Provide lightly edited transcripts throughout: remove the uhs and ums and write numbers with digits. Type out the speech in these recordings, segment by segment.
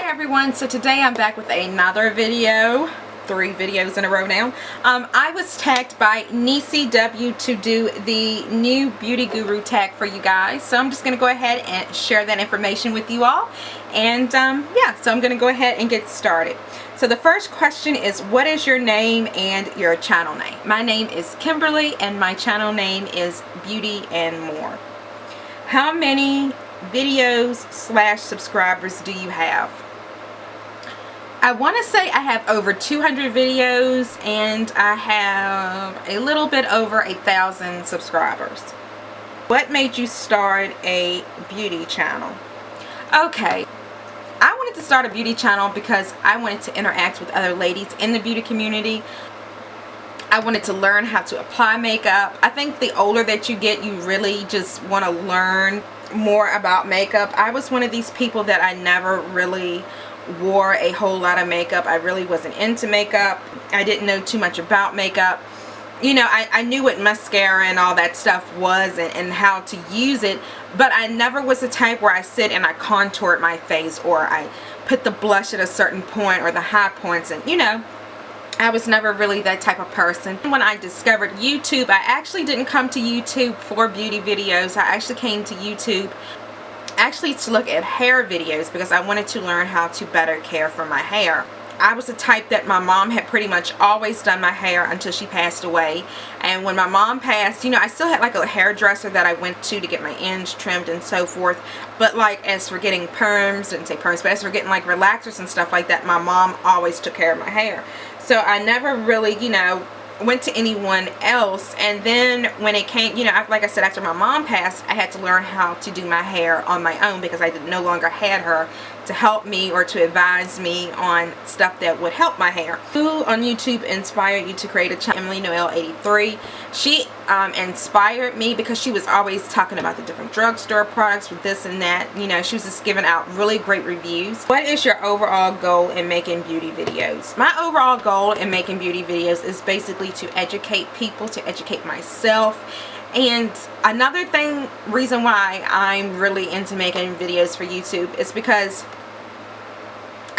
Hi everyone, so today I'm back with another video, 3 videos in a row now. I was tagged by NisiW to do the new beauty guru tag for you guys, so I'm just going to go ahead and share that information with you all. And yeah, so I'm going to go ahead and get started. So the first question is, what is your name and your channel name? My name is Kimberly and my channel name is Beauty and More. How many videos / subscribers do you have? I want to say I have over 200 videos and I have a little bit over 1,000 subscribers. What made you start a beauty channel? Okay, I wanted to start a beauty channel because I wanted to interact with other ladies in the beauty community. I wanted to learn how to apply makeup. I think the older that you get, you really just want to learn more about makeup. I was one of these people that I never really wore a whole lot of makeup. I really wasn't into makeup. I didn't know too much about makeup. You know, I knew what mascara and all that stuff was and how to use it, but I never was the type where I sit and I contoured my face or I put the blush at a certain point or the high points, and you know, I was never really that type of person. When I discovered YouTube, I actually didn't come to YouTube for beauty videos. I actually came to YouTube actually to look at hair videos because I wanted to learn how to better care for my hair. I was the type that my mom had pretty much always done my hair until she passed away. And when my mom passed, you know, I still had like a hairdresser that I went to get my ends trimmed and so forth. But like as for getting perms, didn't say perms, but as for getting like relaxers and stuff like that, my mom always took care of my hair. So I never really, you know, went to anyone else. And then when it came, you know, like I said, after my mom passed, I had to learn how to do my hair on my own because I no longer had her to help me or to advise me on stuff that would help my hair. Who on YouTube inspired you to create a channel? Emily Noel 83. She inspired me because she was always talking about the different drugstore products with this and that. You know, she was just giving out really great reviews. What is your overall goal in making beauty videos? My overall goal in making beauty videos is basically to educate people, to educate myself. And another reason why I'm really into making videos for YouTube is because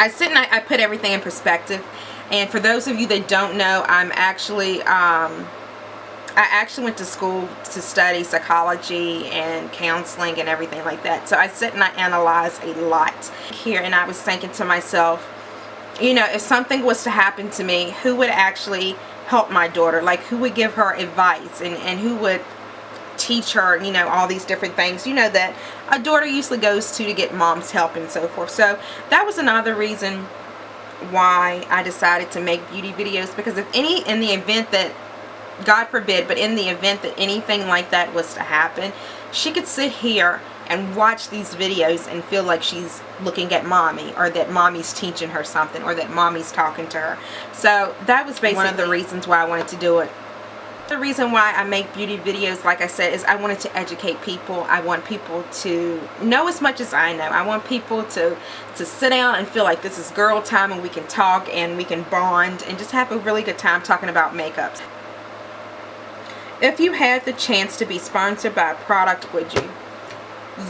I sit and I put everything in perspective. And for those of you that don't know, I actually went to school to study psychology and counseling and everything like that. So I sit and I analyze a lot here, and I was thinking to myself, you know, if something was to happen to me, who would actually help my daughter? Like, who would give her advice and who would teach her, you know, all these different things, you know, that a daughter usually goes to get mom's help and so forth. So that was another reason why I decided to make beauty videos, because if in the event that, God forbid, but in the event that anything like that was to happen, she could sit here and watch these videos and feel like she's looking at mommy, or that mommy's teaching her something, or that mommy's talking to her. So that was basically one of the reasons why I wanted to do it. The reason why I make beauty videos, like I said, is I wanted to educate people. I want people to know as much as I know. I want people to sit down and feel like this is girl time and we can talk and we can bond and just have a really good time talking about makeup. If you had the chance to be sponsored by a product, would you?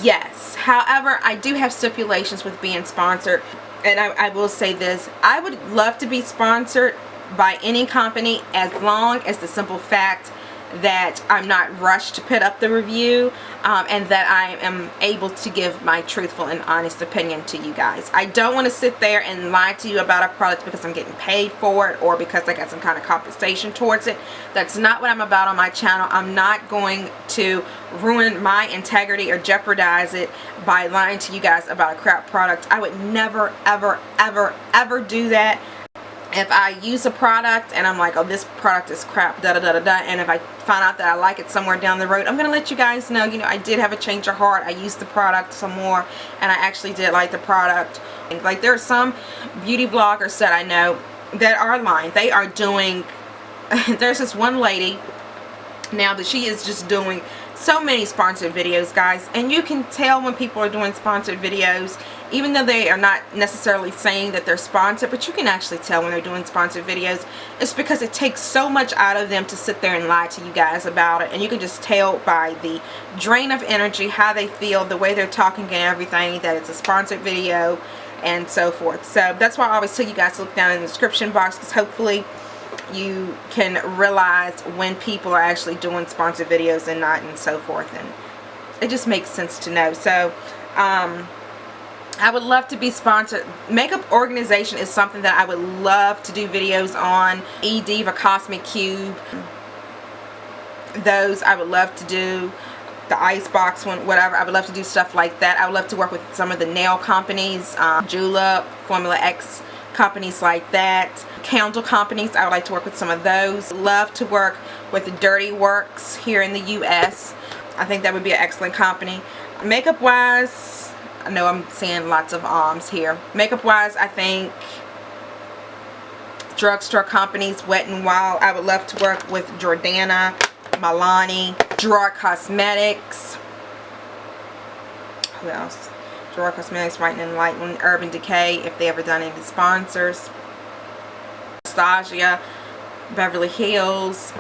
Yes. However, I do have stipulations with being sponsored, and I will say this. I would love to be sponsored by any company as long as the simple fact that I'm not rushed to put up the review, and that I am able to give my truthful and honest opinion to you guys. I don't want to sit there and lie to you about a product because I'm getting paid for it or because I got some kind of compensation towards it. That's not what I'm about on my channel. I'm not going to ruin my integrity or jeopardize it by lying to you guys about a crap product. I would never, ever, ever, ever do that. If I use a product and I'm like, oh, this product is crap, da da da da da, and if I find out that I like it somewhere down the road, I'm gonna let you guys know, you know, I did have a change of heart. I used the product some more and I actually did like the product. Like, there are some beauty vloggers that I know that are lying. They are doing there's this one lady now that she is just doing so many sponsored videos, guys, and you can tell when people are doing sponsored videos, even though they are not necessarily saying that they're sponsored, but you can actually tell when they're doing sponsored videos. It's because it takes so much out of them to sit there and lie to you guys about it, and you can just tell by the drain of energy, how they feel, the way they're talking and everything, that it's a sponsored video. and so forth. So that's why I always tell you guys to look down in the description box, because hopefully you can realize when people are actually doing sponsored videos and not, and so forth, and it just makes sense to know. So I would love to be sponsored. Makeup organization is something that I would love to do videos on. Diva Cosmic Cube, those I would love to do. The Icebox one, whatever, I would love to do stuff like that. I would love to work with some of the nail companies, Julep, Formula X, companies like that. Candle companies, I would like to work with some of those. Love to work with Dirty Works here in the US. I think that would be an excellent company. Makeup wise, I know I'm seeing lots of arms here. Makeup wise, I think drugstore companies, Wet n Wild. I would love to work with Jordana, Milani, Gerard Cosmetics. Who else? Gerard Cosmetics, Whitening and Lightning, Urban Decay, if they ever done any sponsors. Nostalgia, Beverly Hills.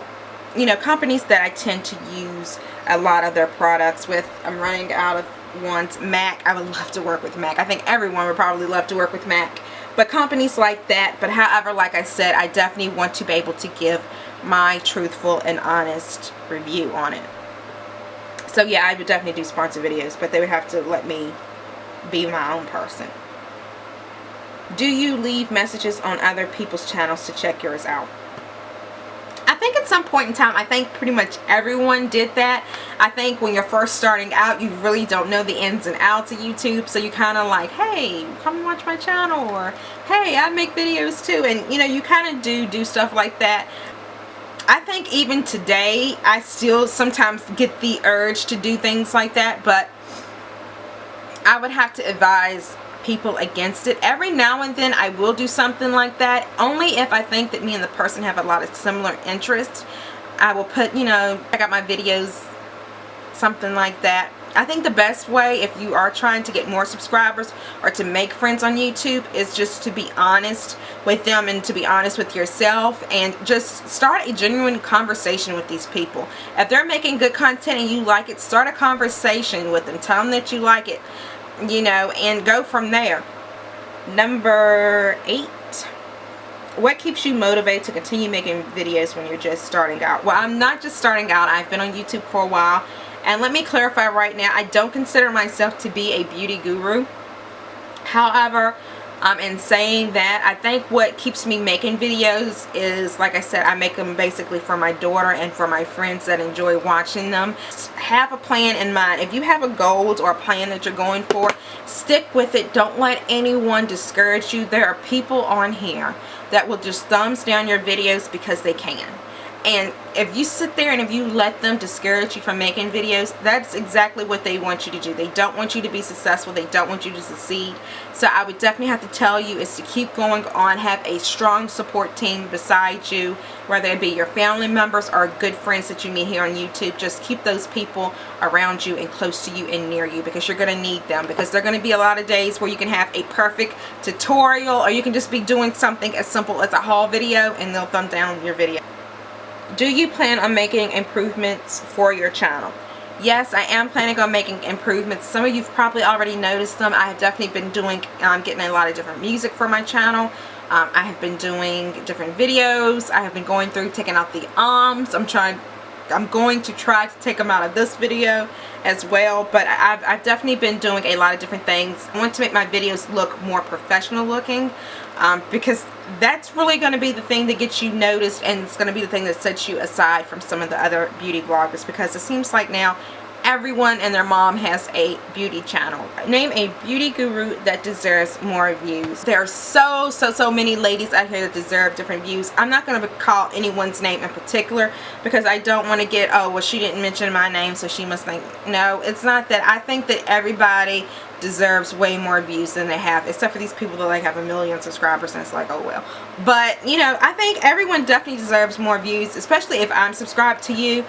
You know, companies that I tend to use a lot of their products with. I'm running out of ones. MAC, I would love to work with MAC. I think everyone would probably love to work with MAC. But companies like that. But however, like I said, I definitely want to be able to give my truthful and honest review on it. So yeah, I would definitely do sponsored videos, but they would have to let me be my own person. Do you leave messages on other people's channels to check yours out? I think at some point in time, I think pretty much everyone did that. I think when you're first starting out, you really don't know the ins and outs of YouTube, so you kind of like, hey, come and watch my channel, or hey, I make videos too, and you know, you kind of do stuff like that. I think even today, I still sometimes get the urge to do things like that, but I would have to advise people against it. Every now and then I will do something like that, only if I think that me and the person have a lot of similar interests. I will put, you know, check out my videos, something like that. I think the best way, if you are trying to get more subscribers or to make friends on YouTube, is just to be honest with them and to be honest with yourself, and just start a genuine conversation with these people. If they're making good content and you like it, start a conversation with them. Tell them that you like it, you know, and go from there. Number 8. What keeps you motivated to continue making videos when you're just starting out? Well, I'm not just starting out. I've been on YouTube for a while. And let me clarify right now, I don't consider myself to be a beauty guru. However, in saying that, I think what keeps me making videos is, like I said, I make them basically for my daughter and for my friends that enjoy watching them. Have a plan in mind. If you have a goal or a plan that you're going for, stick with it. Don't let anyone discourage you. There are people on here that will just thumbs down your videos because they can. And if you sit there and if you let them discourage you from making videos, that's exactly what they want you to do. They don't want you to be successful. They don't want you to succeed. So I would definitely have to tell you is to keep going on. Have a strong support team beside you, whether it be your family members or good friends that you meet here on YouTube. Just keep those people around you and close to you and near you, because you're going to need them, because there are going to be a lot of days where you can have a perfect tutorial, or you can just be doing something as simple as a haul video and they'll thumb down your video. Do you plan on making improvements for your channel? Yes, I am planning on making improvements. Some of you've probably already noticed them. I have definitely been doing, getting a lot of different music for my channel. I have been doing different videos. I have been going through, taking out the ums. I'm going to try to take them out of this video as well, but I've definitely been doing a lot of different things. I want to make my videos look more professional looking, because that's really going to be the thing that gets you noticed, and it's going to be the thing that sets you aside from some of the other beauty vloggers, because it seems like now everyone and their mom has a beauty channel. Name a beauty guru that deserves more views. There are so many ladies out here that deserve different views. I'm not going to call anyone's name in particular, because I don't want to get, oh, well, she didn't mention my name, so she must think. No, it's not that. I think that everybody deserves way more views than they have, except for these people that like have 1 million subscribers, and it's like, oh well. But you know, I think everyone definitely deserves more views, especially if I'm subscribed to you.